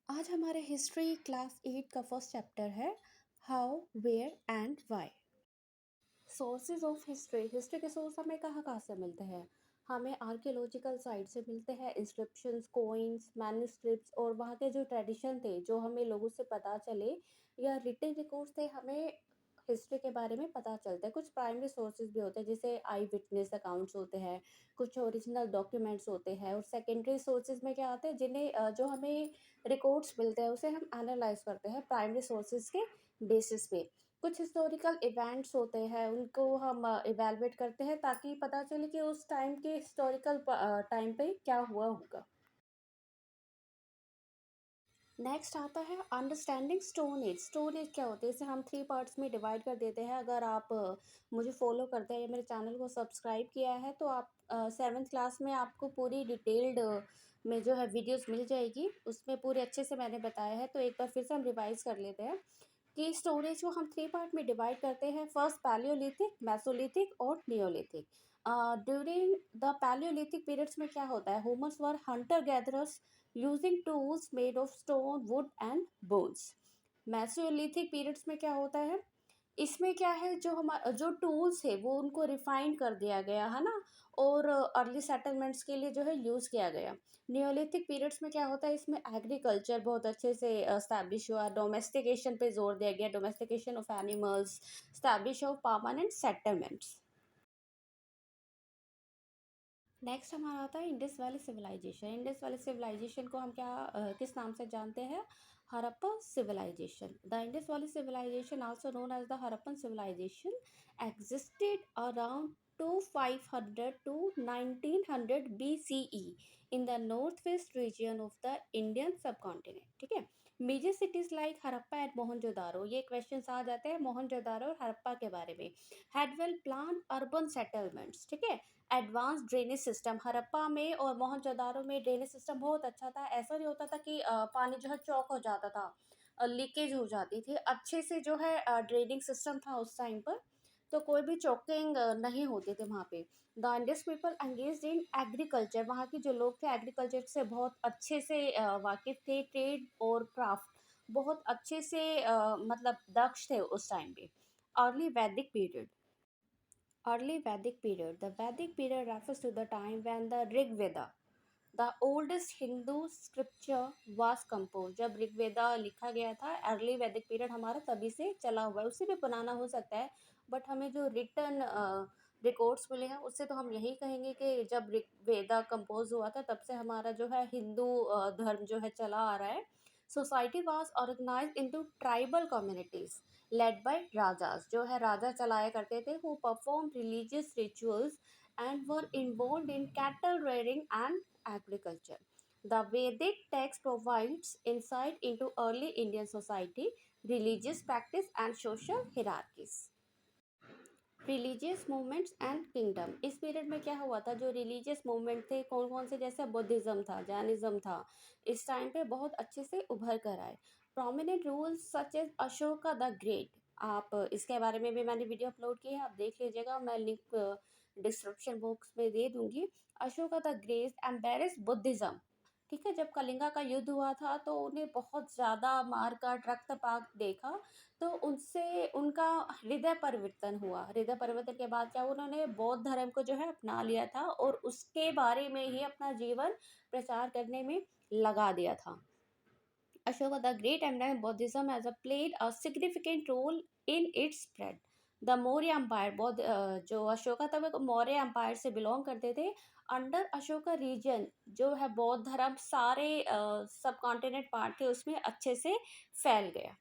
आज हमारे history class 8 का फर्स्ट चैप्टर है how where and why. Sources of history. History के सोर्स हमें कहाँ कहाँ से मिलते हैं? हमें आर्कियोलॉजिकल साइट से मिलते हैं, इंस्क्रिप्शंस, कोइंस, मैन्युस्क्रिप्ट्स और वहाँ के जो ट्रेडिशन थे जो हमें लोगों से पता चले, या रिटन रिकॉर्ड्स थे, हमें हिस्ट्री के बारे में पता चलता है। कुछ प्राइमरी सोर्सेज भी होते हैं जैसे आई विटनेस अकाउंट्स होते हैं, कुछ ओरिजिनल डॉक्यूमेंट्स होते हैं, और सेकेंडरी सोर्सेज में क्या आते हैं जिन्हें जो हमें रिकॉर्ड्स मिलते हैं उसे हम एनालाइज करते हैं प्राइमरी सोर्सेज के बेसिस पे। कुछ हिस्टोरिकल इवेंट्स होते हैं उनको हम इवैल्यूएट करते हैं ताकि पता चले कि उस टाइम के हिस्टोरिकल टाइम पे क्या हुआ होगा। नेक्स्ट आता है understanding stone age. Stone age क्या होते हैं, इसे हम 3 पार्ट्स में डिवाइड कर देते हैं। अगर आप मुझे फॉलो करते हैं या मेरे चैनल को सब्सक्राइब किया है तो आप 7th क्लास में आपको पूरी डिटेल्ड में जो है वीडियोस मिल जाएगी, उसमें पूरे अच्छे से मैंने बताया है। तो एक बार फिर से हम रिवाइज कर लेते हैं कि स्टोरेज को हम 3 पार्ट में डिवाइड करते हैं। फर्स्ट पैलियोलिथिक, मेसोलिथिक और Neolithic. During the Palaeolithic periods में क्या होता है, humans were Hunter gatherers using tools made of stone, would and bones. Mesolithic periods में क्या होता है, इसमें क्या है, जो हमारा जो टूल्स है वो उनको रिफाइन कर दिया गया है ना, और अर्ली सेटलमेंट्स के लिए जो है यूज़ किया गया। नियोलिथिक पीरियड्स में क्या होता है, इसमें एग्रीकल्चर बहुत अच्छे से स्टैब्लिश हुआ, डोमेस्टिकेशन पे जोर दिया गया, domestication of animals, establish of permanent settlements. Next हमारा आता है Indus valley civilization. Indus valley civilization को हम किस नाम से जानते हैं? Harappa civilization. The Indus valley civilization also known as the Harappan civilization existed around 2500 to 1900 BCE in the northwest region of the Indian subcontinent। ठीक है। Major cities like Harappa and Mohenjodaro, ये क्वेश्चन आ जाते हैं मोहनजोदारो और हड़प्पा के बारे में। Had well plan urban settlements. ठीक है। एडवांस ड्रेनेज सिस्टम, हड़प्पा में और मोहनजोदारो में ड्रेनेज सिस्टम बहुत अच्छा था। ऐसा नहीं होता था कि पानी जो है चौक हो जाता था, लीकेज हो जाती थी। अच्छे से जो है ड्रेनिंग सिस्टम था उस टाइम पर, तो कोई भी चौकिंग नहीं होते थे वहाँ पे। The Indus people engage in agriculture, वहाँ के जो लोग थे एग्रीकल्चर से बहुत अच्छे से वाकिफ थे। ट्रेड और क्राफ्ट बहुत अच्छे से मतलब दक्ष थे उस टाइम पे। अर्ली वैदिक period. Early Vedic period. The Vedic period refers to the time when the Rig Veda, the oldest Hindu scripture, was composed। जब ऋग्वेदा लिखा गया था, अर्ली वैदिक पीरियड हमारा तभी से चला हुआ है। उससे भी पुराना हो सकता है, बट हमें जो रिटन रिकॉर्ड्स मिले हैं उससे तो हम यही कहेंगे कि जब ऋग्वेदा कंपोज हुआ था तब से हमारा जो है हिंदू धर्म जो है चला आ रहा है। Society was organised into tribal communities led by rajas, जो है राजा चलाया करते थे, who perform religious rituals and were involve in cattle rearing and agriculture। The Vedic text provides insight into early Indian society, religious practice and social hierarchies। Religious movements and kingdom. इस period में क्या हुआ था, जो religious movement थे कौन कौन से, जैसे बुद्धिज़्म था, जैनिज़्म था, इस टाइम पे बहुत अच्छे से उभर कर आए। Prominent rules such as Ashoka the great, आप इसके बारे में भी मैंने वीडियो अपलोड की है, आप देख लीजिएगा, मैं लिंक डिस्क्रिप्शन बॉक्स में दे दूंगी। Ashoka the great embarrass Buddhism. ठीक है। जब कलिंगा का युद्ध हुआ था तो उन्हें बहुत ज़्यादा मार काट रक्तपात देखा, तो उनसे उनका हृदय परिवर्तन हुआ। हृदय परिवर्तन के बाद क्या, उन्होंने बौद्ध धर्म को जो है अपना लिया था और उसके बारे में ही अपना जीवन प्रचार करने में लगा दिया था। Ashoka the Great embraced Buddhism as a played a significant role in its spread। The Maurya empire, बौद्ध जो अशोका था वो मौर्य एम्पायर से बिलोंग करते थे। अंडर अशोका रीजन जो है बौद्ध धर्म सारे सब कॉन्टिनेंट पार्ट थे उसमें अच्छे से फैल गया।